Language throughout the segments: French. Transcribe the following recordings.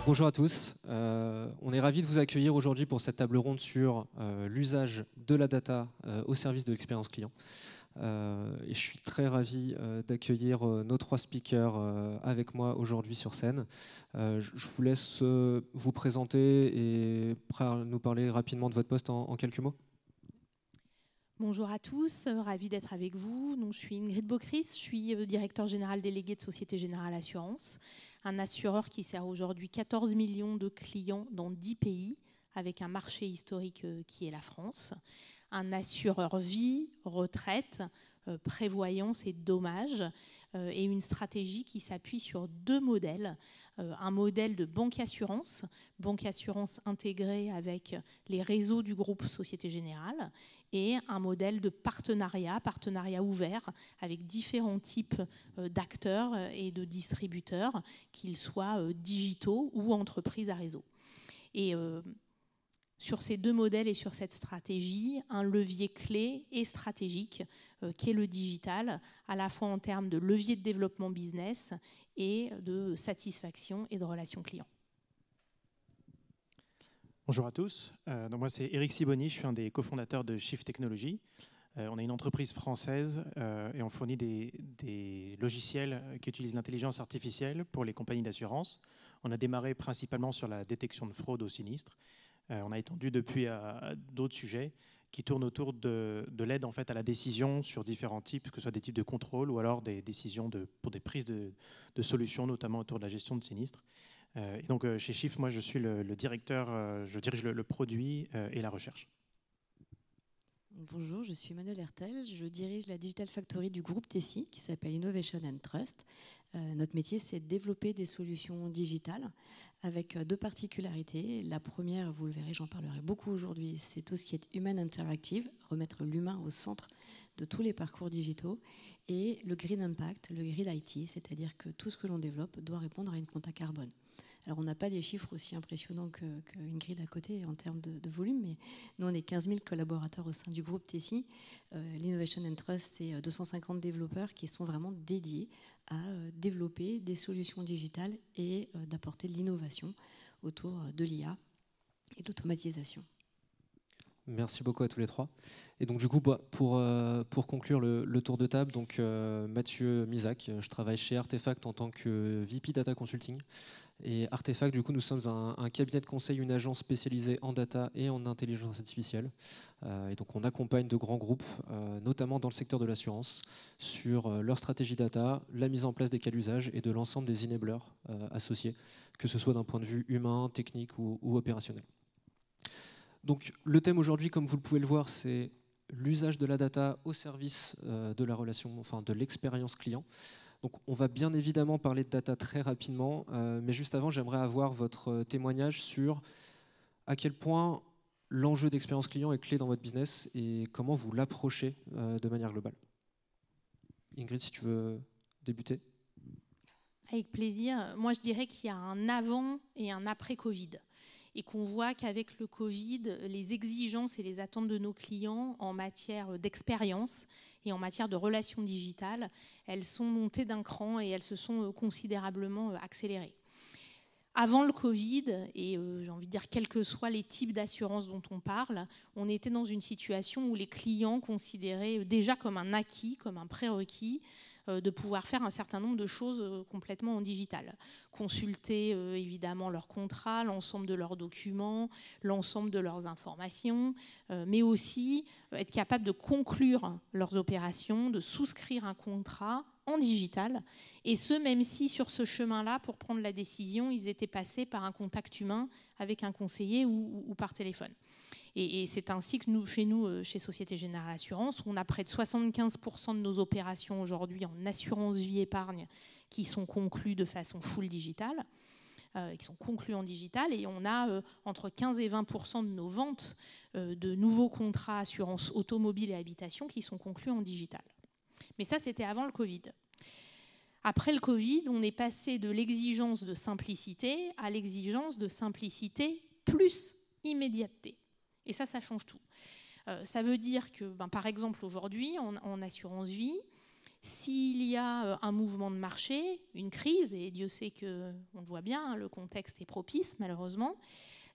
Bonjour à tous, on est ravis de vous accueillir aujourd'hui pour cette table ronde sur l'usage de la data au service de l'expérience client. Et je suis très ravi d'accueillir nos trois speakers avec moi aujourd'hui sur scène. Je vous laisse vous présenter et nous parler rapidement de votre poste en quelques mots. Bonjour à tous, ravie d'être avec vous. Donc, je suis Ingrid Beaucris, je suis directeur général délégué de Société Générale Assurance, un assureur qui sert aujourd'hui 14 millions de clients dans 10 pays, avec un marché historique qui est la France. Un assureur vie, retraite, prévoyance et dommages, et une stratégie qui s'appuie sur deux modèles. Un modèle de banque assurance intégrée avec les réseaux du groupe Société Générale, et un modèle de partenariat ouvert avec différents types d'acteurs et de distributeurs, qu'ils soient digitaux ou entreprises à réseau. Et sur ces deux modèles et sur cette stratégie, un levier clé et stratégique qui est le digital, à la fois en termes de levier de développement business et de satisfaction et de relations clients. Bonjour à tous, donc moi c'est Eric Siboni, je suis un des cofondateurs de Shift Technologies. On est une entreprise française et on fournit des logiciels qui utilisent l'intelligence artificielle pour les compagnies d'assurance. On a démarré principalement sur la détection de fraude au sinistre. On a étendu depuis à d'autres sujets qui tournent autour de l'aide en fait à la décision sur différents types, que ce soit des types de contrôle ou alors des décisions pour des prises de solutions, notamment autour de la gestion de sinistres. Et donc chez Shift, moi je suis le directeur, je dirige le produit et la recherche. Bonjour, je suis Manuel Hertel, je dirige la Digital Factory du groupe Tessie qui s'appelle Innovation and Trust. Notre métier, c'est de développer des solutions digitales avec deux particularités. La première, vous le verrez, j'en parlerai beaucoup aujourd'hui, c'est tout ce qui est human interactive, remettre l'humain au centre de tous les parcours digitaux, et le green impact, le green IT, c'est-à-dire que tout ce que l'on développe doit répondre à une compta carbone. Alors, on n'a pas des chiffres aussi impressionnants qu'Ingrid à côté en termes de volume, mais nous, on est 15 000 collaborateurs au sein du groupe Tessie. L'Innovation and Trust, c'est 250 développeurs qui sont vraiment dédiés à développer des solutions digitales et d'apporter de l'innovation autour de l'IA et de l'automatisation. Merci beaucoup à tous les trois. Et donc du coup, pour conclure le tour de table, donc Mathieu Misac, je travaille chez Artefact en tant que VP Data Consulting. Et Artefact, du coup, nous sommes un cabinet de conseil, une agence spécialisée en data et en intelligence artificielle. Et donc on accompagne de grands groupes, notamment dans le secteur de l'assurance, sur leur stratégie data, la mise en place des cas d'usage et de l'ensemble des enablers associés, que ce soit d'un point de vue humain, technique ou opérationnel. Donc le thème aujourd'hui, comme vous le pouvez le voir, c'est l'usage de la data au service de la relation, enfin de l'expérience client. Donc on va bien évidemment parler de data très rapidement, mais juste avant, j'aimerais avoir votre témoignage sur à quel point l'enjeu d'expérience client est clé dans votre business et comment vous l'approchez de manière globale. Ingrid, si tu veux débuter. Avec plaisir. Moi, je dirais qu'il y a un avant et un après Covid. Et qu'on voit qu'avec le Covid, les exigences et les attentes de nos clients en matière d'expérience et en matière de relations digitales, elles sont montées d'un cran et elles se sont considérablement accélérées. Avant le Covid, et j'ai envie de dire quels que soient les types d'assurance dont on parle, on était dans une situation où les clients considéraient déjà comme un acquis, comme un prérequis, de pouvoir faire un certain nombre de choses complètement en digital. Consulter évidemment leurs contrats, l'ensemble de leurs documents, l'ensemble de leurs informations, mais aussi être capable de conclure leurs opérations, de souscrire un contrat en digital, et ce, même si sur ce chemin-là, pour prendre la décision, ils étaient passés par un contact humain avec un conseiller ou par téléphone. Et c'est ainsi que chez Société Générale Assurance, on a près de 75% de nos opérations aujourd'hui en assurance vie épargne qui sont conclues de façon full digitale, qui sont conclues en digital, et on a entre 15 et 20% de nos ventes de nouveaux contrats assurance automobile et habitation qui sont conclus en digital. Mais ça, c'était avant le Covid. Après le Covid, on est passé de l'exigence de simplicité à l'exigence de simplicité plus immédiateté. Et ça change tout. Ça veut dire que, par exemple, aujourd'hui, en assurance vie, S'il y a un mouvement de marché, une crise, et Dieu sait qu'on le voit bien, le contexte est propice malheureusement,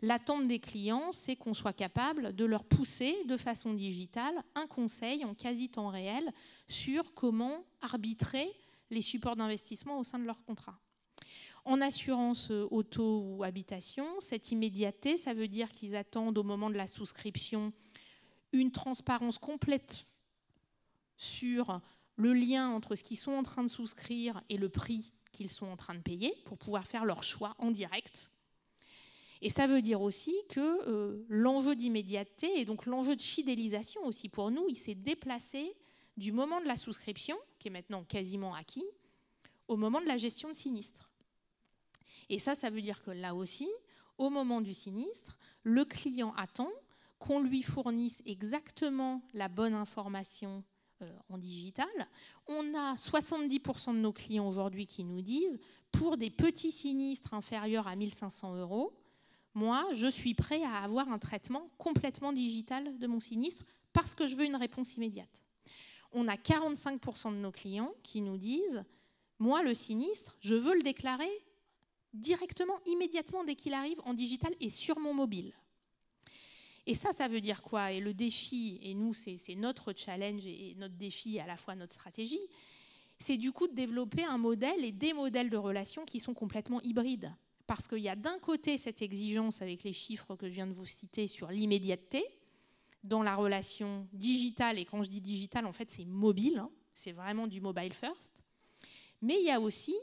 l'attente des clients, c'est qu'on soit capable de leur pousser de façon digitale un conseil en quasi-temps réel sur comment arbitrer les supports d'investissement au sein de leur contrat. En assurance auto ou habitation, cette immédiateté, ça veut dire qu'ils attendent au moment de la souscription une transparence complète sur le lien entre ce qu'ils sont en train de souscrire et le prix qu'ils sont en train de payer pour pouvoir faire leur choix en direct. Et ça veut dire aussi que l'enjeu d'immédiateté et donc l'enjeu de fidélisation aussi pour nous, il s'est déplacé du moment de la souscription, qui est maintenant quasiment acquis, au moment de la gestion de sinistre. Et ça veut dire que là aussi, au moment du sinistre, le client attend qu'on lui fournisse exactement la bonne information en digital. On a 70% de nos clients aujourd'hui qui nous disent, pour des petits sinistres inférieurs à 1 500 €, moi, je suis prêt à avoir un traitement complètement digital de mon sinistre parce que je veux une réponse immédiate. On a 45% de nos clients qui nous disent, moi, le sinistre, je veux le déclarer directement, immédiatement, dès qu'il arrive en digital et sur mon mobile. Et ça veut dire quoi? Et le défi, et nous, c'est notre challenge et notre défi, à la fois notre stratégie, c'est du coup de développer un modèle et des modèles de relations qui sont complètement hybrides. Parce qu'il y a d'un côté cette exigence avec les chiffres que je viens de vous citer sur l'immédiateté dans la relation digitale, et quand je dis digital, en fait, c'est mobile, hein, c'est vraiment du mobile first. Mais il y a aussi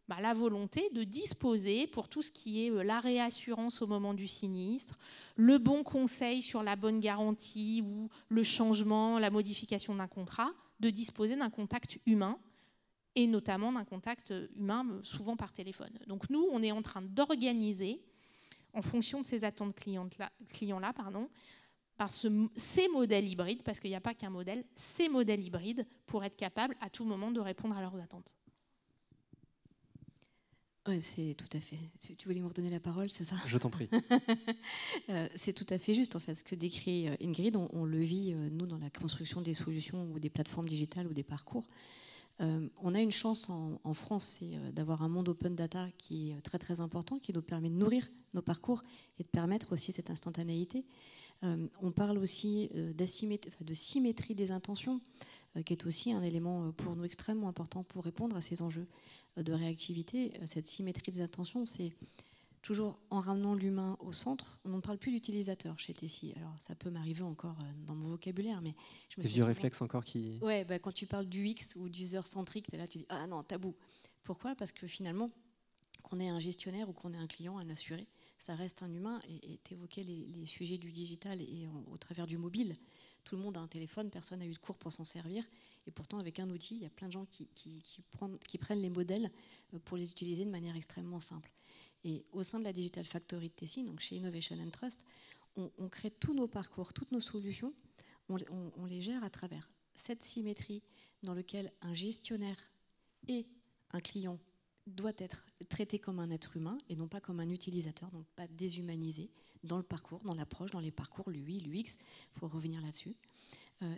la volonté de disposer pour tout ce qui est la réassurance au moment du sinistre, le bon conseil sur la bonne garantie ou le changement, la modification d'un contrat, de disposer d'un contact humain et notamment d'un contact humain souvent par téléphone. Donc nous, on est en train d'organiser, en fonction de ces attentes clients-là, par ces modèles hybrides, parce qu'il n'y a pas qu'un modèle, ces modèles hybrides pour être capables à tout moment de répondre à leurs attentes. Oui, c'est tout à fait. Tu voulais me redonner la parole, c'est ça? Je t'en prie. C'est tout à fait juste, en fait. Ce que décrit Ingrid, on le vit, nous, dans la construction des solutions ou des plateformes digitales ou des parcours. On a une chance en France, c'est d'avoir un monde open data qui est très, très important, qui nous permet de nourrir nos parcours et de permettre aussi cette instantanéité. On parle aussi de symétrie des intentions, qui est aussi un élément pour nous extrêmement important pour répondre à ces enjeux de réactivité. Cette symétrie des intentions, c'est toujours en ramenant l'humain au centre. On ne parle plus d'utilisateur chez Tessie. Alors ça peut m'arriver encore dans mon vocabulaire, mais je me Des vieux réflexes encore qui... Ouais, quand tu parles du X ou d'user-centrique, là tu dis ah non, tabou. Pourquoi? Parce que finalement, qu'on ait un gestionnaire ou qu'on ait un client, un assuré, ça reste un humain. Et tu évoquais les sujets du digital et au travers du mobile. Tout le monde a un téléphone, personne n'a eu de cours pour s'en servir. Et pourtant, avec un outil, il y a plein de gens qui prennent les modèles pour les utiliser de manière extrêmement simple. Et au sein de la Digital Factory de Tessie, donc chez Innovation and Trust, on crée tous nos parcours, toutes nos solutions, on les gère à travers cette symétrie dans laquelle un gestionnaire et un client doit être traité comme un être humain et non pas comme un utilisateur, donc pas déshumanisé dans le parcours, dans l'approche, dans les parcours, l'UI, l'UX, il faut revenir là-dessus.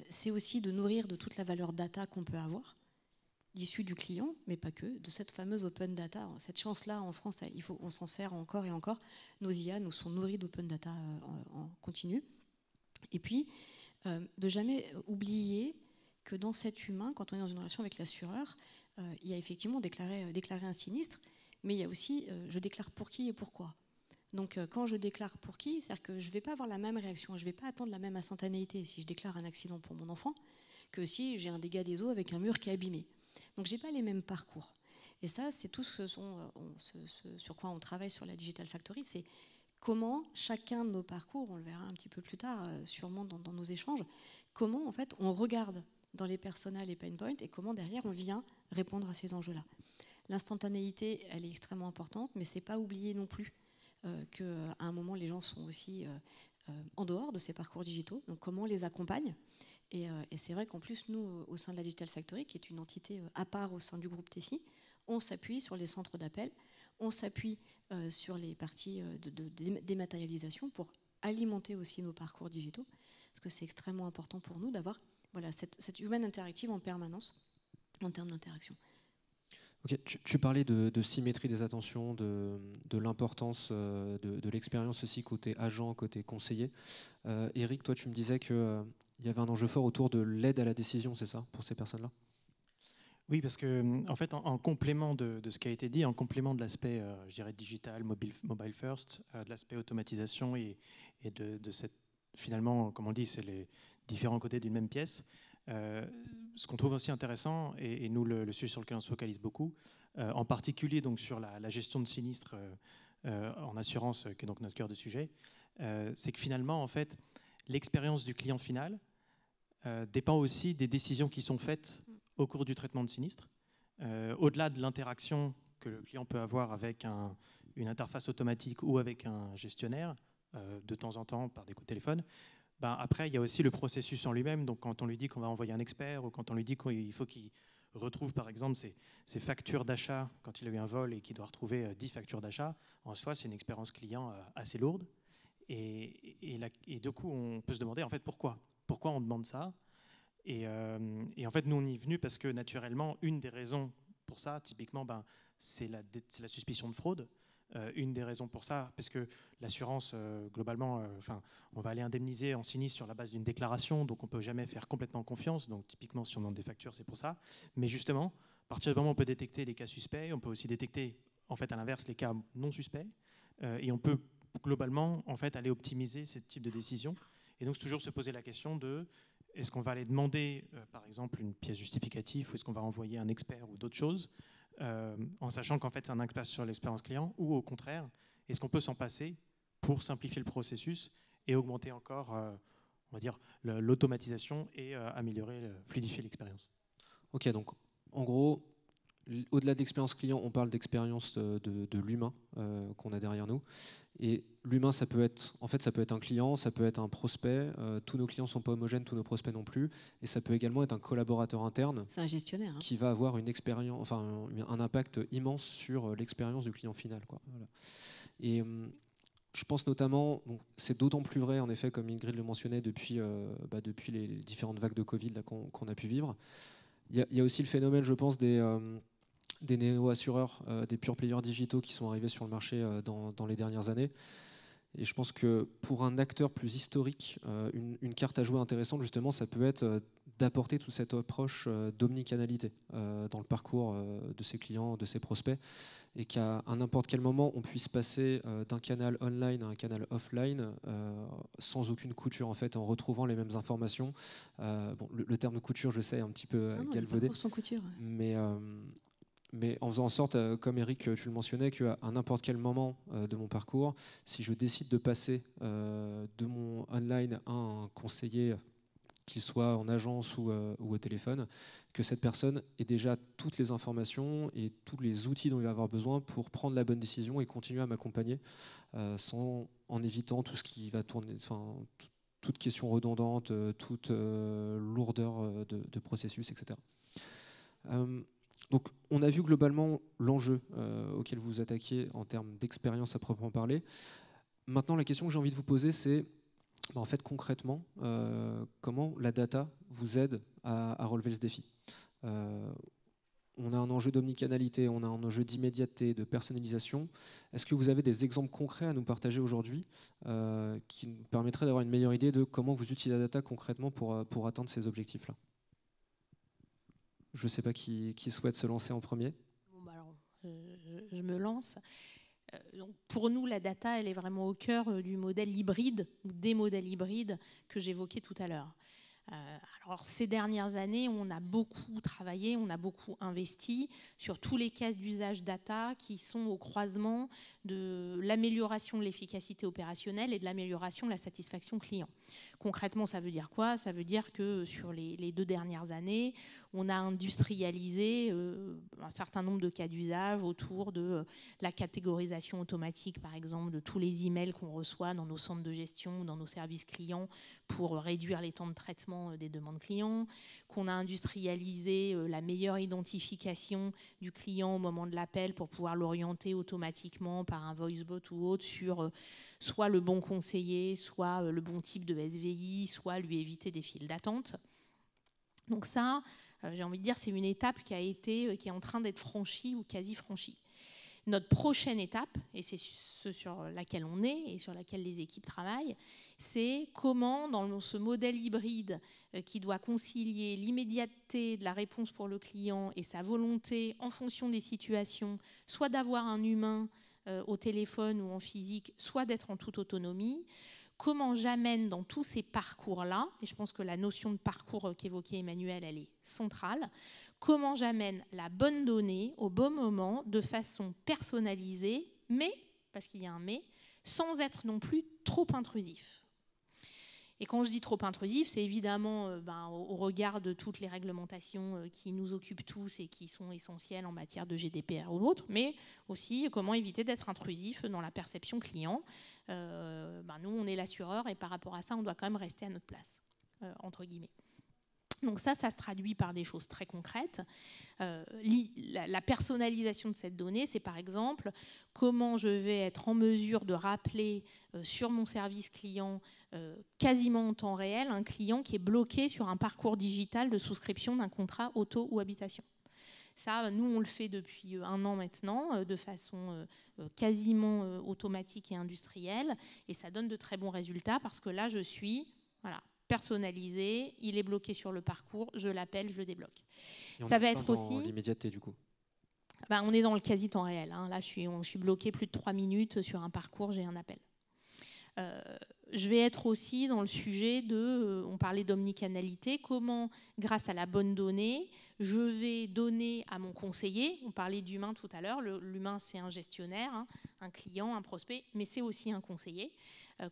C'est aussi de nourrir de toute la valeur data qu'on peut avoir, issue du client, mais pas que, de cette fameuse open data. Cette chance-là, en France, on s'en sert encore et encore. Nos IA nous sont nourris d'open data en continu. Et puis, de jamais oublier que dans cet humain, quand on est dans une relation avec l'assureur, il y a effectivement déclarer un sinistre, mais il y a aussi je déclare pour qui et pourquoi. Donc quand je déclare pour qui, c'est-à-dire que je ne vais pas avoir la même réaction, je ne vais pas attendre la même instantanéité si je déclare un accident pour mon enfant que si j'ai un dégât des eaux avec un mur qui est abîmé. Donc je n'ai pas les mêmes parcours. Et ça, c'est tout ce sur quoi on travaille sur la Digital Factory, c'est comment chacun de nos parcours, on le verra un petit peu plus tard, sûrement dans nos échanges, comment en fait on regarde dans les personas les pain points et comment derrière on vient répondre à ces enjeux-là. L'instantanéité, elle est extrêmement importante, mais c'est pas oublier non plus qu'à un moment les gens sont aussi en dehors de ces parcours digitaux. Donc comment on les accompagne. Et c'est vrai qu'en plus, nous, au sein de la Digital Factory, qui est une entité à part au sein du groupe Tessie, on s'appuie sur les centres d'appel, on s'appuie sur les parties de dématérialisation pour alimenter aussi nos parcours digitaux, parce que c'est extrêmement important pour nous d'avoir cette human interactive en permanence en termes d'interaction. Okay. Tu parlais de symétrie des attentions, de l'importance de l'expérience aussi côté agent, côté conseiller. Eric, toi tu me disais qu'il y avait un enjeu fort autour de l'aide à la décision, c'est ça, pour ces personnes-là? Oui, parce que en fait, en complément de ce qui a été dit, en complément de l'aspect, je dirais, digital, mobile first, de l'aspect automatisation et de cette, finalement, comme on dit, c'est les différents côtés d'une même pièce. Ce qu'on trouve aussi intéressant, et nous le sujet sur lequel on se focalise beaucoup, en particulier donc sur la gestion de sinistres en assurance, qui est donc notre cœur de sujet, c'est que finalement, en fait, l'expérience du client final dépend aussi des décisions qui sont faites au cours du traitement de sinistre. Au-delà de l'interaction que le client peut avoir avec une interface automatique ou avec un gestionnaire, de temps en temps par des coups de téléphone, ben après, il y a aussi le processus en lui-même. Donc, quand on lui dit qu'on va envoyer un expert ou quand on lui dit qu'il faut qu'il retrouve, par exemple, ses factures d'achat quand il a eu un vol et qu'il doit retrouver 10 factures d'achat, en soi, c'est une expérience client assez lourde. Et du coup, on peut se demander, en fait, pourquoi on demande ça ? Et en fait, nous, on y est venu parce que, naturellement, une des raisons pour ça, typiquement, ben, c'est la suspicion de fraude. Une des raisons pour ça, parce que l'assurance, globalement, on va aller indemniser en sinistre sur la base d'une déclaration, donc on ne peut jamais faire complètement confiance. Donc typiquement, si on demande des factures, c'est pour ça. Mais justement, à partir du moment où on peut détecter les cas suspects, on peut aussi détecter, en fait, à l'inverse, les cas non suspects. Et on peut globalement, en fait, aller optimiser ce type de décision. Et donc, c'est toujours se poser la question de est-ce qu'on va aller demander, par exemple, une pièce justificative ou est-ce qu'on va envoyer un expert ou d'autres choses en sachant qu'en fait c'est un impact sur l'expérience client, ou au contraire, est-ce qu'on peut s'en passer pour simplifier le processus et augmenter encore, on va dire, l'automatisation et améliorer, fluidifier l'expérience. Ok, donc en gros, au-delà de l'expérience client, on parle d'expérience de l'humain qu'on a derrière nous. Et l'humain, ça peut être un client, ça peut être un prospect. Tous nos clients ne sont pas homogènes, tous nos prospects non plus. Et ça peut également être un collaborateur interne. C'est un gestionnaire. Qui va avoir une expérience, enfin un impact immense sur l'expérience du client final, quoi. Voilà. Et je pense notamment, c'est d'autant plus vrai en effet, comme Ingrid le mentionnait, depuis les différentes vagues de Covid qu'on a pu vivre. Il y a aussi le phénomène, je pense, des néo-assureurs, des pure players digitaux qui sont arrivés sur le marché dans les dernières années. Et je pense que pour un acteur plus historique, une carte à jouer intéressante, justement, ça peut être d'apporter toute cette approche d'omnicanalité dans le parcours de ses clients, de ses prospects, et qu'à n'importe quel moment, on puisse passer d'un canal online à un canal offline sans aucune couture, en fait, en retrouvant les mêmes informations. Le terme de couture, je sais, est un petit peu galvaudé. Sans couture. Mais en faisant en sorte, comme Eric, tu le mentionnais, qu'à n'importe quel moment de mon parcours, si je décide de passer de mon online à un conseiller, qu'il soit en agence ou au téléphone, que cette personne ait déjà toutes les informations et tous les outils dont il va avoir besoin pour prendre la bonne décision et continuer à m'accompagner en évitant tout ce qui va tourner, toute question redondante, toute lourdeur de processus, etc. Donc, on a vu globalement l'enjeu auquel vous vous attaquiez en termes d'expérience à proprement parler. Maintenant, la question que j'ai envie de vous poser, c'est en fait concrètement, comment la data vous aide à relever ce défi. On a un enjeu d'omnicanalité, on a un enjeu d'immédiateté, de personnalisation. Est-ce que vous avez des exemples concrets à nous partager aujourd'hui qui nous permettraient d'avoir une meilleure idée de comment vous utilisez la data concrètement pour atteindre ces objectifs-là ? Je ne sais pas qui souhaite se lancer en premier. Je me lance. Donc pour nous, la data, elle est vraiment au cœur du modèle hybride, ou des modèles hybrides que j'évoquais tout à l'heure. Alors ces dernières années, on a beaucoup travaillé, on a beaucoup investi sur tous les cas d'usage data qui sont au croisement de l'amélioration de l'efficacité opérationnelle et de l'amélioration de la satisfaction client. Concrètement, ça veut dire quoi ? Ça veut dire que sur les 2 dernières années, on a industrialisé un certain nombre de cas d'usage autour de la catégorisation automatique, par exemple, de tous les emails qu'on reçoit dans nos centres de gestion, dans nos services clients, pour réduire les temps de traitement des demandes clients, qu'on a industrialisé la meilleure identification du client au moment de l'appel pour pouvoir l'orienter automatiquement par un voicebot ou autre sur soit le bon conseiller, soit le bon type de SVI, soit lui éviter des files d'attente. Donc ça, J'ai envie de dire, c'est une étape qui est en train d'être franchie ou quasi franchie. Notre prochaine étape, et c'est ce sur laquelle on est et sur laquelle les équipes travaillent, c'est comment, dans ce modèle hybride qui doit concilier l'immédiateté de la réponse pour le client et sa volonté, en fonction des situations, soit d'avoir un humain au téléphone ou en physique, soit d'être en toute autonomie, comment j'amène dans tous ces parcours-là, et je pense que la notion de parcours qu'évoquait Emmanuel, elle est centrale, comment j'amène la bonne donnée au bon moment, de façon personnalisée, mais, parce qu'il y a un mais, sans être non plus trop intrusif. Et quand je dis trop intrusif, c'est évidemment au regard de toutes les réglementations qui nous occupent tous et qui sont essentielles en matière de GDPR ou autre, mais aussi comment éviter d'être intrusif dans la perception client. Nous, on est l'assureur et par rapport à ça, on doit quand même rester à notre place, entre guillemets. Donc ça se traduit par des choses très concrètes. La personnalisation de cette donnée, c'est par exemple comment je vais être en mesure de rappeler sur mon service client quasiment en temps réel un client qui est bloqué sur un parcours digital de souscription d'un contrat auto ou habitation. Ça, nous, on le fait depuis 1 an maintenant, de façon quasiment automatique et industrielle, et ça donne de très bons résultats parce que là, je suis... personnalisé, il est bloqué sur le parcours, je l'appelle, je le débloque. Ça va être aussi... l'immédiateté du coup. On est dans le quasi-temps réel. Là, je suis bloqué plus de 3 minutes sur un parcours, j'ai un appel. Je vais être aussi dans le sujet de... on parlait d'omnicanalité, comment, grâce à la bonne donnée, je vais donner à mon conseiller, on parlait d'humain tout à l'heure, l'humain c'est un gestionnaire, un client, un prospect, mais c'est aussi un conseiller.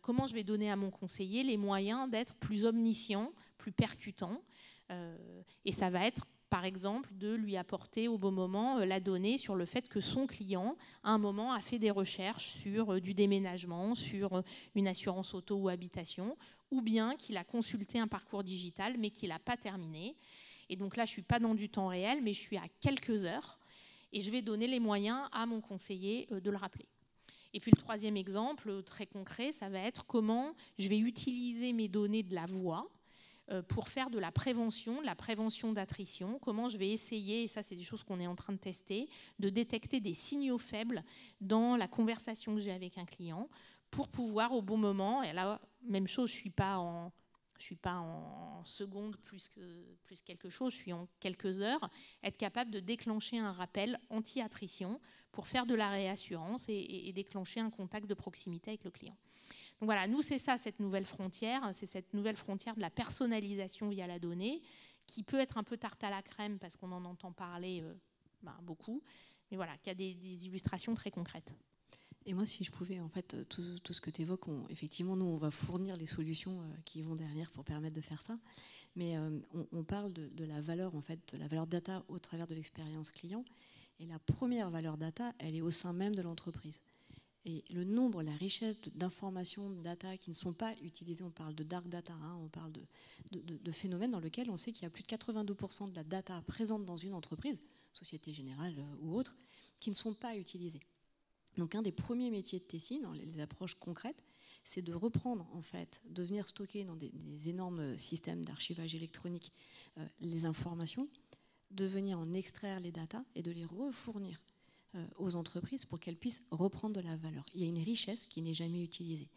Comment je vais donner à mon conseiller les moyens d'être plus omniscient, plus percutant. Et ça va être, par exemple, de lui apporter au bon moment la donnée sur le fait que son client, à un moment, a fait des recherches sur du déménagement, sur une assurance auto ou habitation, ou bien qu'il a consulté un parcours digital, mais qu'il n'a pas terminé. Et donc là, je ne suis pas dans du temps réel, mais je suis à quelques heures. Et je vais donner les moyens à mon conseiller de le rappeler. Et puis le troisième exemple, très concret, ça va être comment je vais utiliser mes données de la voix pour faire de la prévention d'attrition, comment je vais essayer, et ça c'est des choses qu'on est en train de tester, de détecter des signaux faibles dans la conversation que j'ai avec un client pour pouvoir au bon moment, et là, même chose, je ne suis pas en secondes plus quelque chose, je suis en quelques heures, être capable de déclencher un rappel anti-attrition pour faire de la réassurance et déclencher un contact de proximité avec le client. Donc voilà, nous c'est ça cette nouvelle frontière, c'est cette nouvelle frontière de la personnalisation via la donnée, qui peut être un peu tarte à la crème parce qu'on en entend parler beaucoup, mais voilà, qui a des illustrations très concrètes. Et moi, si je pouvais, en fait, tout ce que tu évoques, effectivement, nous, on va fournir les solutions qui vont derrière pour permettre de faire ça. Mais on parle de la valeur, en fait, de la valeur data au travers de l'expérience client. Et la première valeur data, elle est au sein même de l'entreprise. Et le nombre, la richesse d'informations, de data qui ne sont pas utilisées, on parle de dark data, on parle de phénomènes dans lesquels on sait qu'il y a plus de 82% de la data présente dans une entreprise, Société Générale ou autre, qui ne sont pas utilisées. Donc un des premiers métiers de Tessie, dans les approches concrètes, c'est de reprendre, en fait, de venir stocker dans des énormes systèmes d'archivage électronique les informations, de venir en extraire les datas et de les refournir aux entreprises pour qu'elles puissent reprendre de la valeur. Il y a une richesse qui n'est jamais utilisée.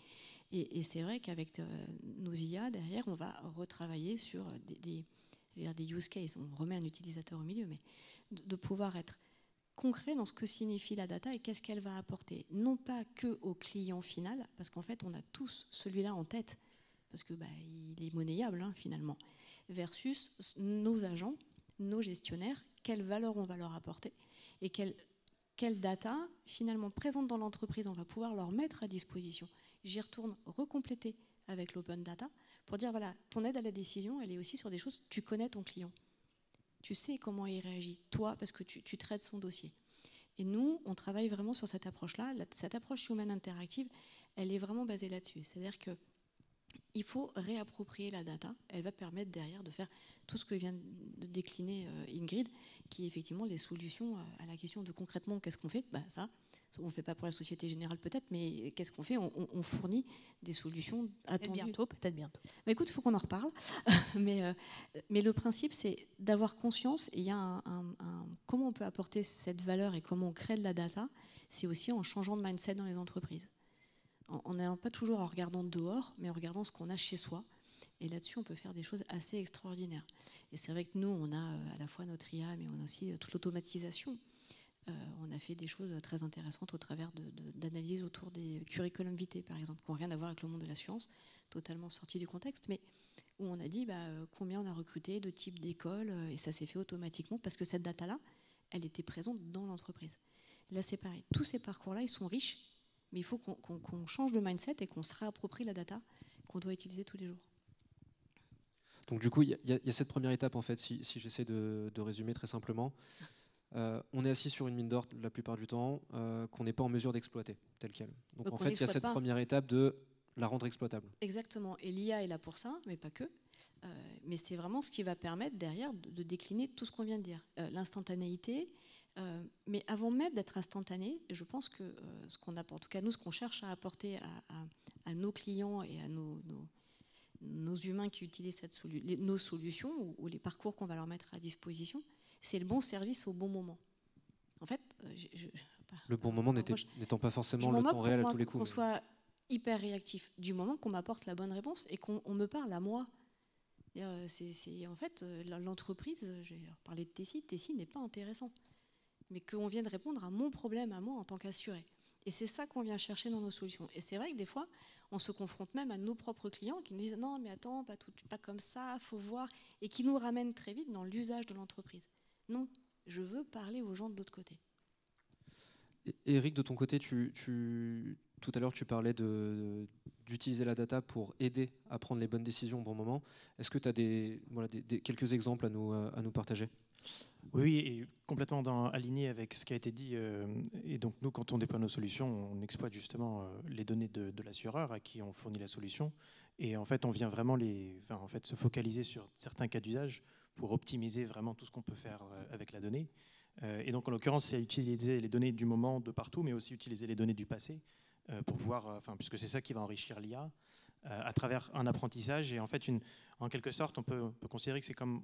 Et c'est vrai qu'avec nos IA, derrière, on va retravailler sur des use cases. On remet un utilisateur au milieu, mais de pouvoir être concret dans ce que signifie la data et qu'est-ce qu'elle va apporter. Non pas que au client final, parce qu'en fait, on a tous celui-là en tête, parce que il est monnayable, finalement, versus nos agents, nos gestionnaires, quelle valeur on va leur apporter et quelle data, finalement, présente dans l'entreprise, on va pouvoir leur mettre à disposition. J'y retourne recompléter avec l'open data pour dire, voilà, ton aide à la décision, elle est aussi sur des choses, tu connais ton client. Tu sais comment il réagit, toi, parce que tu traites son dossier. Et nous, on travaille vraiment sur cette approche-là. Cette approche human interactive, elle est vraiment basée là-dessus. C'est-à-dire que il faut réapproprier la data. Elle va permettre derrière de faire tout ce que vient de décliner Ingrid, qui est effectivement les solutions à la question de concrètement qu'est-ce qu'on fait. Ça, on ne fait pas pour la Société Générale peut-être, mais qu'est-ce qu'on fait? On fournit des solutions attendues. Peut-être bientôt. Mais écoute, il faut qu'on en reparle. mais le principe, c'est d'avoir conscience. Et il y a comment on peut apporter cette valeur et comment on crée de la data, c'est aussi en changeant de mindset dans les entreprises. En n'allant pas toujours en regardant dehors, mais en regardant ce qu'on a chez soi. Et là-dessus, on peut faire des choses assez extraordinaires. Et c'est vrai que nous, on a à la fois notre IA, mais on a aussi toute l'automatisation. On a fait des choses très intéressantes au travers d'analyses autour des curriculum vitae, par exemple, qui n'ont rien à voir avec le monde de la science, totalement sorti du contexte, mais où on a dit combien on a recruté de types d'écoles, et ça s'est fait automatiquement, parce que cette data-là, elle était présente dans l'entreprise. Là, c'est pareil. Tous ces parcours-là, ils sont riches, mais il faut qu'on change de mindset et qu'on se réapproprie la data qu'on doit utiliser tous les jours. Donc du coup, il y a cette première étape, en fait, si j'essaie de résumer très simplement. On est assis sur une mine d'or la plupart du temps qu'on n'est pas en mesure d'exploiter telle qu'elle. Donc en fait, il y a cette première étape de la rendre exploitable. Exactement. Et l'IA est là pour ça, mais pas que. Mais c'est vraiment ce qui va permettre derrière de décliner tout ce qu'on vient de dire. L'instantanéité. Mais avant même d'être instantané, je pense que ce qu'on apporte, en tout cas nous, ce qu'on cherche à apporter à nos clients et à nos humains qui utilisent nos solutions ou les parcours qu'on va leur mettre à disposition, c'est le bon service au bon moment. En fait, le bon moment n'étant pas forcément le temps réel à tous les coups. Qu'on soit hyper réactif du moment qu'on m'apporte la bonne réponse et qu'on me parle à moi. En fait, l'entreprise, je vais parler de Tessie n'est pas intéressant. Mais qu'on vienne répondre à mon problème, à moi en tant qu'assuré. Et c'est ça qu'on vient chercher dans nos solutions. Et c'est vrai que des fois, on se confronte même à nos propres clients qui nous disent « Non, mais attends, pas comme ça, faut voir », et qui nous ramènent très vite dans l'usage de l'entreprise. Non, je veux parler aux gens de l'autre côté. Eric, de ton côté, tout à l'heure, tu parlais d'utiliser la data pour aider à prendre les bonnes décisions au bon moment. Est-ce que tu as quelques exemples à nous partager ? Oui, et complètement aligné avec ce qui a été dit. Et donc nous, quand on déploie nos solutions, on exploite justement les données de l'assureur à qui on fournit la solution. Et en fait, on vient vraiment se focaliser sur certains cas d'usage pour optimiser vraiment tout ce qu'on peut faire avec la donnée. Et donc en l'occurrence, c'est utiliser les données du moment de partout, mais aussi utiliser les données du passé pour pouvoir, puisque c'est ça qui va enrichir l'IA à travers un apprentissage. Et en fait, en quelque sorte, on peut considérer que c'est comme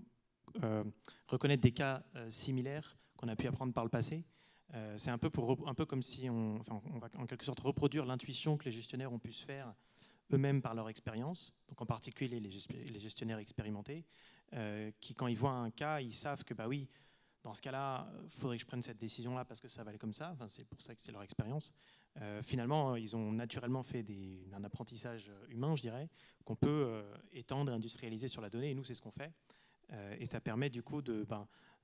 reconnaître des cas similaires qu'on a pu apprendre par le passé. C'est un peu comme si on va en quelque sorte reproduire l'intuition que les gestionnaires ont pu se faire eux-mêmes par leur expérience, donc en particulier les gestionnaires expérimentés, qui quand ils voient un cas, ils savent que oui, dans ce cas-là, il faudrait que je prenne cette décision-là parce que ça va aller comme ça. C'est pour ça que c'est leur expérience. Finalement, ils ont naturellement fait un apprentissage humain, je dirais, qu'on peut étendre et industrialiser sur la donnée. Et nous, c'est ce qu'on fait. Et ça permet du coup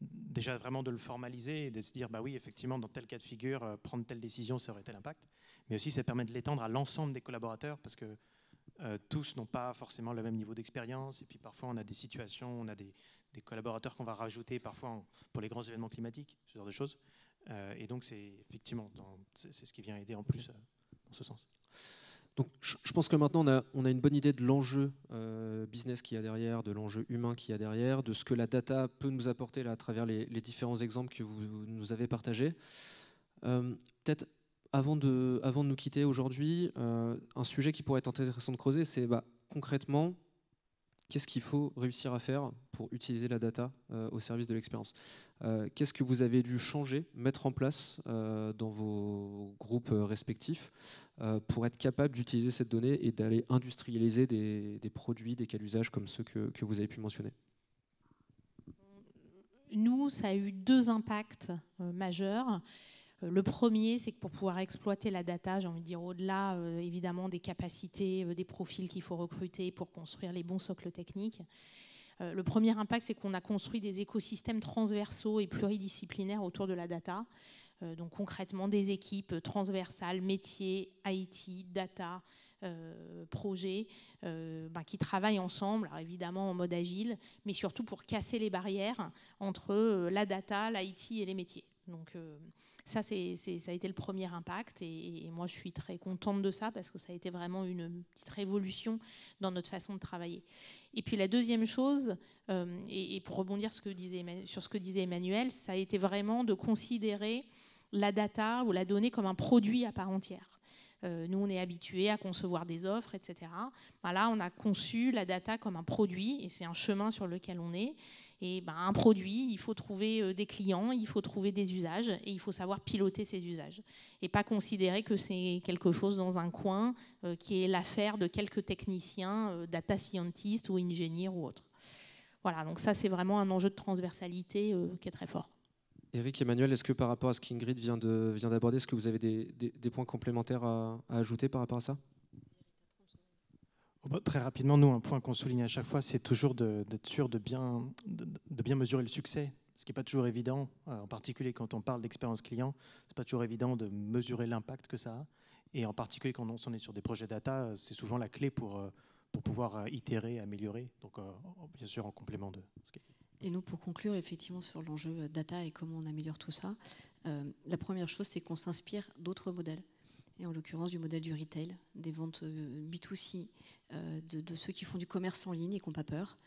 déjà vraiment de le formaliser et de se dire oui, effectivement, dans tel cas de figure, prendre telle décision, ça aurait tel impact. Mais aussi, ça permet de l'étendre à l'ensemble des collaborateurs parce que tous n'ont pas forcément le même niveau d'expérience. Et puis parfois, on a des situations, on a des collaborateurs qu'on va rajouter parfois pour les grands événements climatiques, ce genre de choses. Et donc, c'est effectivement c'est ce qui vient aider en plus dans ce sens. Donc, je pense que maintenant, on a une bonne idée de l'enjeu business qu'il y a derrière, de l'enjeu humain qu'il y a derrière, de ce que la data peut nous apporter là, à travers les différents exemples que vous nous avez partagés. Peut-être, avant de nous quitter aujourd'hui, un sujet qui pourrait être intéressant de creuser, c'est concrètement, qu'est-ce qu'il faut réussir à faire pour utiliser la data au service de l'expérience ? Qu'est-ce que vous avez dû changer, mettre en place dans vos groupes respectifs pour être capable d'utiliser cette donnée et d'aller industrialiser des produits, des cas d'usage comme ceux que vous avez pu mentionner ? Nous, ça a eu 2 impacts majeurs. Le premier, c'est que pour pouvoir exploiter la data, j'ai envie de dire au-delà évidemment des capacités, des profils qu'il faut recruter pour construire les bons socles techniques. Le premier impact, c'est qu'on a construit des écosystèmes transversaux et pluridisciplinaires autour de la data. Donc concrètement, des équipes transversales, métiers, IT, data, projets, qui travaillent ensemble, alors évidemment en mode agile, mais surtout pour casser les barrières entre la data, l'IT et les métiers. Donc Ça a été le premier impact et moi je suis très contente de ça parce que ça a été vraiment une petite révolution dans notre façon de travailler. Et puis la deuxième chose, et pour rebondir sur ce que disait Emmanuel, ça a été vraiment de considérer la data ou la donnée comme un produit à part entière. Nous, on est habitués à concevoir des offres, etc. Là, on a conçu la data comme un produit, et c'est un chemin sur lequel on est. Et un produit, il faut trouver des clients, il faut trouver des usages, et il faut savoir piloter ces usages. Et pas considérer que c'est quelque chose dans un coin qui est l'affaire de quelques techniciens, data scientists ou ingénieurs ou autres. Voilà, donc ça, c'est vraiment un enjeu de transversalité qui est très fort. Eric, Emmanuel, est-ce que par rapport à ce qu'Ingrid vient d'aborder, est-ce que vous avez des points complémentaires à ajouter par rapport à ça ? Très rapidement, nous, un point qu'on souligne à chaque fois, c'est toujours d'être sûr de bien mesurer le succès, ce qui n'est pas toujours évident, en particulier quand on parle d'expérience client, ce n'est pas toujours évident de mesurer l'impact que ça a. Et en particulier quand on est sur des projets data, c'est souvent la clé pour pouvoir itérer, améliorer. Donc, bien sûr, en complément de ce qui est. Et nous, pour conclure effectivement sur l'enjeu data et comment on améliore tout ça, la première chose, c'est qu'on s'inspire d'autres modèles. Et en l'occurrence du modèle du retail, des ventes B2C, de ceux qui font du commerce en ligne et qui n'ont pas peur,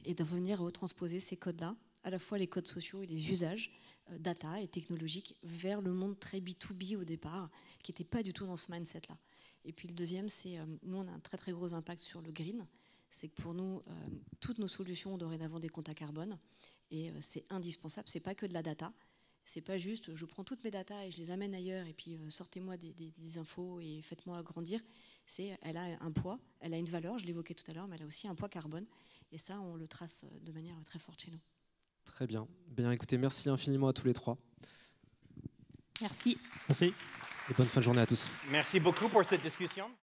et de venir retransposer ces codes-là, à la fois les codes sociaux et les usages data et technologiques, vers le monde très B2B au départ, qui n'était pas du tout dans ce mindset-là. Et puis le deuxième, c'est nous, on a un très très gros impact sur le green. C'est que pour nous, toutes nos solutions ont dorénavant des comptes à carbone et c'est indispensable. C'est pas que de la data, c'est pas juste je prends toutes mes datas et je les amène ailleurs et puis sortez-moi des infos et faites-moi grandir. Elle a un poids, elle a une valeur, je l'évoquais tout à l'heure, mais elle a aussi un poids carbone et ça, on le trace de manière très forte chez nous. Très bien. Bien, écoutez, merci infiniment à tous les trois. Merci. Merci. Et bonne fin de journée à tous. Merci beaucoup pour cette discussion.